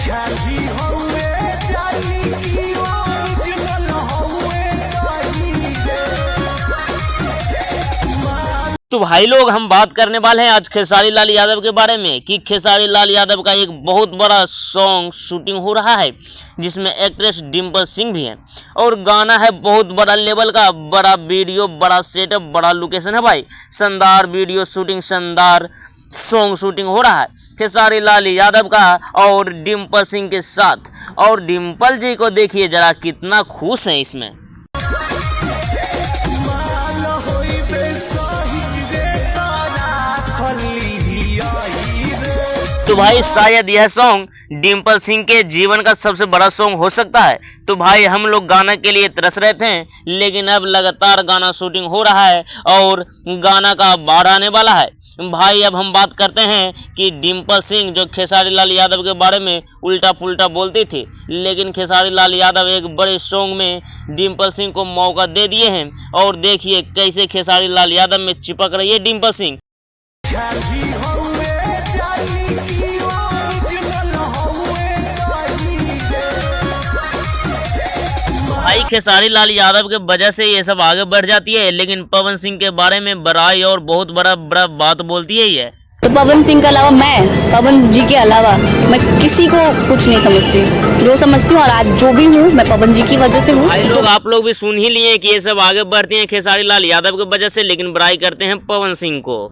तो भाई लोग हम बात करने वाले हैं आज खेसारी लाल यादव के बारे में कि खेसारी लाल यादव का एक बहुत बड़ा सॉन्ग शूटिंग हो रहा है जिसमें एक्ट्रेस डिम्पल सिंह भी है और गाना है बहुत बड़ा लेवल का, बड़ा वीडियो, बड़ा सेटअप, बड़ा लोकेशन है भाई। शानदार वीडियो शूटिंग, शानदार सॉन्ग शूटिंग हो रहा है खेसारी लाल यादव का और डिम्पल सिंह के साथ। और डिम्पल जी को देखिए जरा कितना खुश हैं इसमें। तो भाई शायद यह सॉन्ग डिम्पल सिंह के जीवन का सबसे बड़ा सॉन्ग हो सकता है। तो भाई हम लोग गाना के लिए तरस रहे थे, लेकिन अब लगातार गाना शूटिंग हो रहा है और गाना का बाढ़ आने वाला है। भाई अब हम बात करते हैं कि डिम्पल सिंह जो खेसारी लाल यादव के बारे में उल्टा पुल्टा बोलती थी, लेकिन खेसारी लाल यादव एक बड़े सॉन्ग में डिम्पल सिंह को मौका दे दिए हैं और देखिए कैसे खेसारी लाल यादव में चिपक रही है डिम्पल सिंह। भाई खेसारी लाल यादव के वजह से ये सब आगे बढ़ जाती है, लेकिन पवन सिंह के बारे में बड़ाई और बहुत बड़ा बात बोलती है ये। तो पवन सिंह के अलावा, मैं पवन जी के अलावा मैं किसी को कुछ नहीं समझती। जो समझती हूँ और आज जो भी हूँ मैं पवन जी की वजह से हूँ। भाई लोग आप लोग भी सुन ही लिए कि ये सब आगे बढ़ती हैं खेसारी लाल यादव की वजह से, लेकिन बड़ाई करते हैं पवन सिंह को।